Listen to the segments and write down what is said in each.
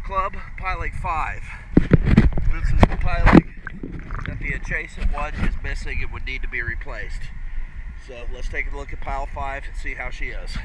Club, Pilot 5. This is the pilot that the adjacent one is missing and would need to be replaced. So let's take a look at Pile 5 and see how she is.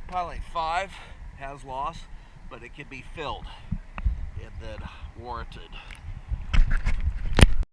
Pilot 5 has loss, but it can be filled and then warranted.